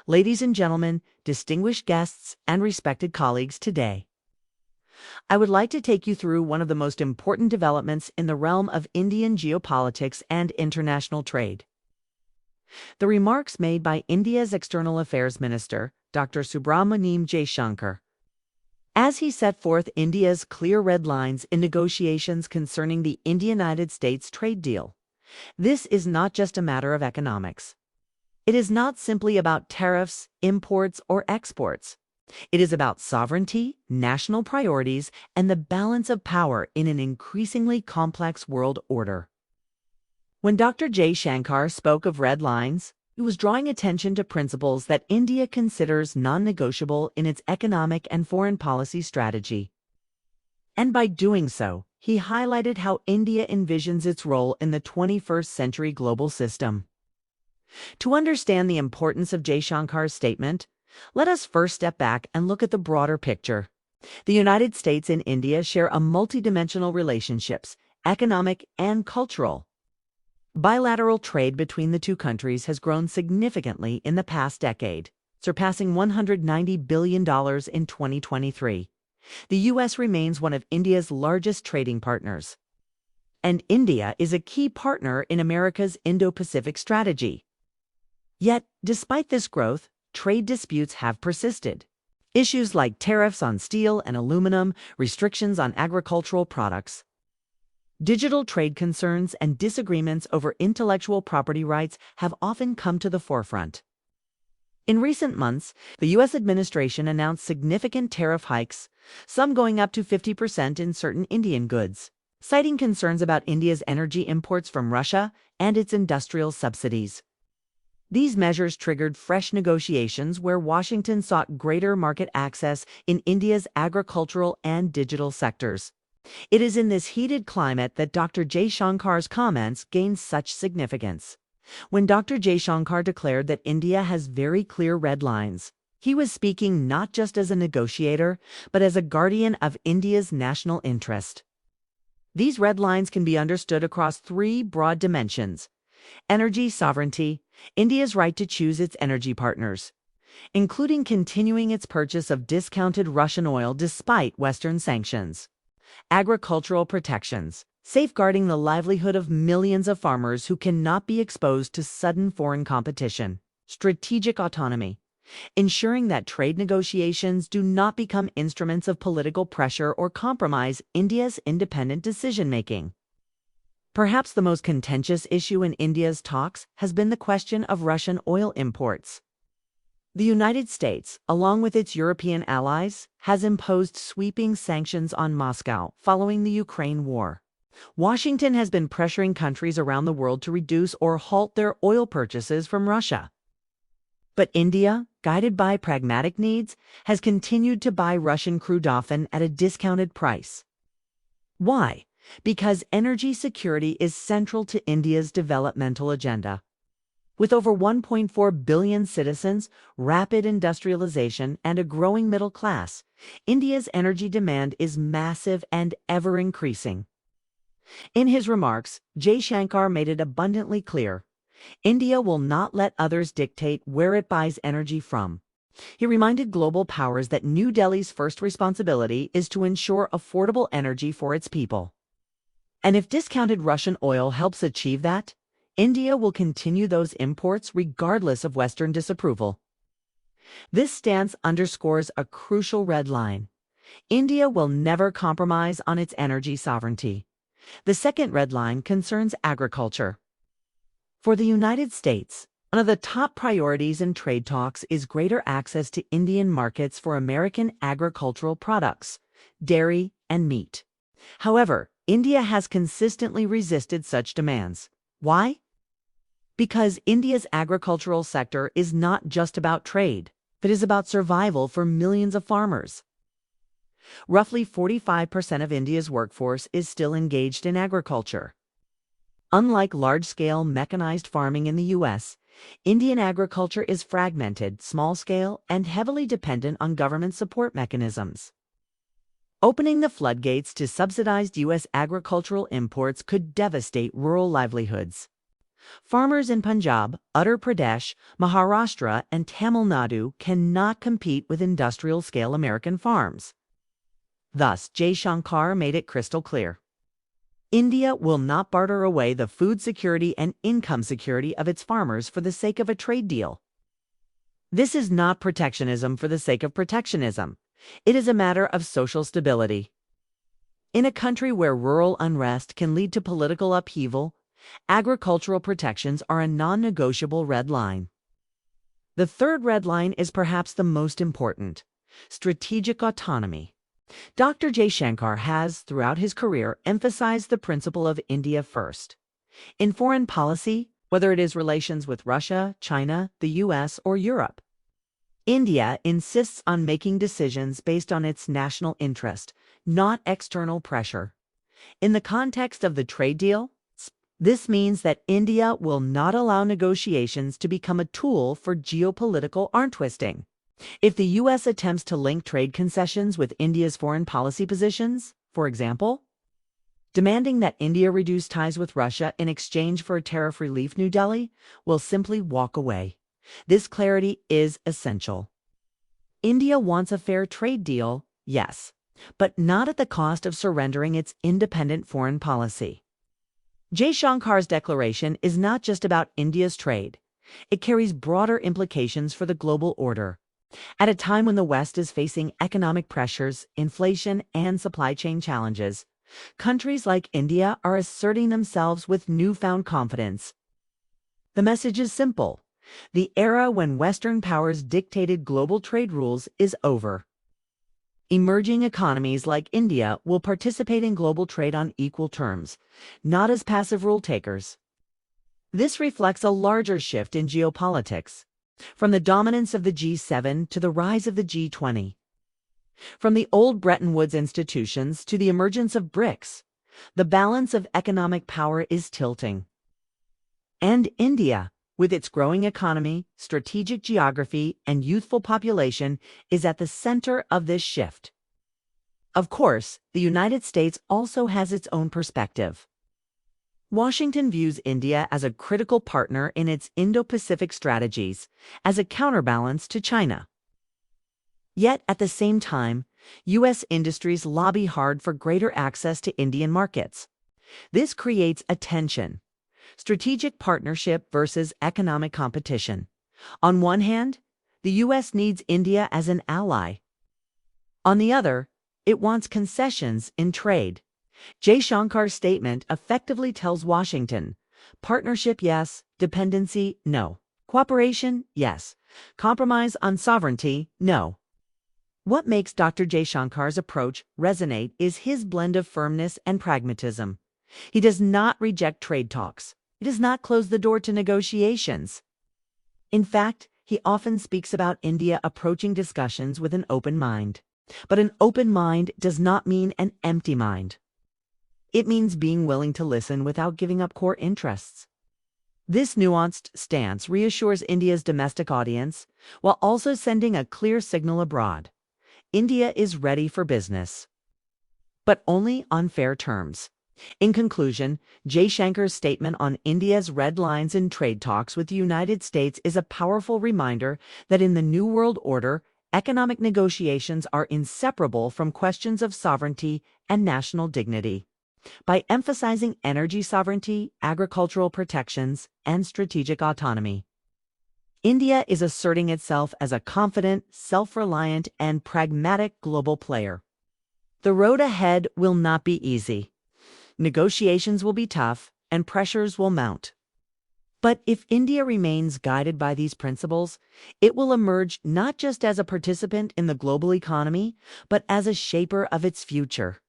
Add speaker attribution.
Speaker 1: Ladies and gentlemen, distinguished guests, and respected colleagues, today, I would like to take you through one of the most important developments in the realm of Indian geopolitics and international trade. The remarks made by India's External Affairs Minister, Dr. Subramaniam Jaishankar, as he set forth India's clear red lines in negotiations concerning the India-United States trade deal. This is not just a matter of economics. It is not simply about tariffs, imports, or exports. It is about sovereignty, national priorities, and the balance of power in an increasingly complex world order. When Dr. Jaishankar spoke of red lines, he was drawing attention to principles that India considers non-negotiable in its economic and foreign policy strategy. And by doing so, he highlighted how India envisions its role in the 21st century global system. To understand the importance of Jaishankar's statement, let us first step back and look at the broader picture. The United States and India share a multidimensional relationships, economic and cultural. Bilateral trade between the two countries has grown significantly in the past decade, surpassing $190 billion in 2023. The U.S. remains one of India's largest trading partners. And India is a key partner in America's Indo-Pacific strategy. Yet, despite this growth, trade disputes have persisted. Issues like tariffs on steel and aluminum, restrictions on agricultural products, digital trade concerns, and disagreements over intellectual property rights have often come to the forefront. In recent months, the U.S. administration announced significant tariff hikes, some going up to 50% in certain Indian goods, citing concerns about India's energy imports from Russia and its industrial subsidies. These measures triggered fresh negotiations where Washington sought greater market access in India's agricultural and digital sectors. It is in this heated climate that Dr. Jaishankar's comments gained such significance. When Dr. Jaishankar declared that India has very clear red lines, he was speaking not just as a negotiator, but as a guardian of India's national interest. These red lines can be understood across three broad dimensions: energy sovereignty, India's right to choose its energy partners, including continuing its purchase of discounted Russian oil despite Western sanctions; agricultural protections, safeguarding the livelihood of millions of farmers who cannot be exposed to sudden foreign competition; strategic autonomy, ensuring that trade negotiations do not become instruments of political pressure or compromise India's independent decision-making. Perhaps the most contentious issue in India's talks has been the question of Russian oil imports. The United States, along with its European allies, has imposed sweeping sanctions on Moscow following the Ukraine war. Washington has been pressuring countries around the world to reduce or halt their oil purchases from Russia. But India, guided by pragmatic needs, has continued to buy Russian crude often at a discounted price. Why? Because energy security is central to India's developmental agenda. With over 1.4 billion citizens, rapid industrialization, and a growing middle class, India's energy demand is massive and ever increasing. In his remarks, Jaishankar made it abundantly clear: India will not let others dictate where it buys energy from. He reminded global powers that New Delhi's first responsibility is to ensure affordable energy for its people. And if discounted Russian oil helps achieve that, India will continue those imports regardless of Western disapproval. This stance underscores a crucial red line. India will never compromise on its energy sovereignty. The second red line concerns agriculture. For the United States, one of the top priorities in trade talks is greater access to Indian markets for American agricultural products, dairy, and meat. However, India has consistently resisted such demands. Why? Because India's agricultural sector is not just about trade, but is about survival for millions of farmers. Roughly 45% of India's workforce is still engaged in agriculture. Unlike large-scale mechanized farming in the U.S., Indian agriculture is fragmented, small-scale, and heavily dependent on government support mechanisms. Opening the floodgates to subsidized U.S. agricultural imports could devastate rural livelihoods. Farmers in Punjab, Uttar Pradesh, Maharashtra, and Tamil Nadu cannot compete with industrial-scale American farms. Thus, Jaishankar made it crystal clear. India will not barter away the food security and income security of its farmers for the sake of a trade deal. This is not protectionism for the sake of protectionism. It is a matter of social stability. In a country where rural unrest can lead to political upheaval, agricultural protections are a non-negotiable red line. The third red line is perhaps the most important: strategic autonomy. Dr. Jaishankar has, throughout his career, emphasized the principle of India first. In foreign policy, whether it is relations with Russia, China, the US, or Europe, India insists on making decisions based on its national interest, not external pressure. In the context of the trade deal, this means that India will not allow negotiations to become a tool for geopolitical arm-twisting. If the U.S. attempts to link trade concessions with India's foreign policy positions, for example, demanding that India reduce ties with Russia in exchange for a tariff relief, New Delhi will simply walk away. This clarity is essential. India wants a fair trade deal, yes, but not at the cost of surrendering its independent foreign policy. Jaishankar's declaration is not just about India's trade. It carries broader implications for the global order. At a time when the West is facing economic pressures, inflation, and supply chain challenges, countries like India are asserting themselves with newfound confidence. The message is simple: the era when Western powers dictated global trade rules is over. Emerging economies like India will participate in global trade on equal terms, not as passive rule takers. This reflects a larger shift in geopolitics, from the dominance of the G7 to the rise of the G20. From the old Bretton Woods institutions to the emergence of BRICS, the balance of economic power is tilting. And India, with its growing economy, strategic geography, and youthful population, is at the center of this shift. Of course, the United States also has its own perspective. Washington views India as a critical partner in its Indo-Pacific strategies, as a counterbalance to China. Yet, at the same time, U.S. industries lobby hard for greater access to Indian markets. This creates a tension: strategic partnership versus economic competition. On one hand, the U.S. needs India as an ally. On the other, it wants concessions in trade. Jaishankar's statement effectively tells Washington: partnership, yes; dependency, no; cooperation, yes; compromise on sovereignty, no. What makes Dr. Jaishankar's approach resonate is his blend of firmness and pragmatism. He does not reject trade talks. He does not close the door to negotiations. In fact, he often speaks about India approaching discussions with an open mind. But an open mind does not mean an empty mind. It means being willing to listen without giving up core interests. This nuanced stance reassures India's domestic audience, while also sending a clear signal abroad: India is ready for business, but only on fair terms. In conclusion, Jaishankar's statement on India's red lines in trade talks with the United States is a powerful reminder that in the New World Order, economic negotiations are inseparable from questions of sovereignty and national dignity. By emphasizing energy sovereignty, agricultural protections, and strategic autonomy, India is asserting itself as a confident, self-reliant, and pragmatic global player. The road ahead will not be easy. Negotiations will be tough, and pressures will mount. But if India remains guided by these principles, it will emerge not just as a participant in the global economy, but as a shaper of its future.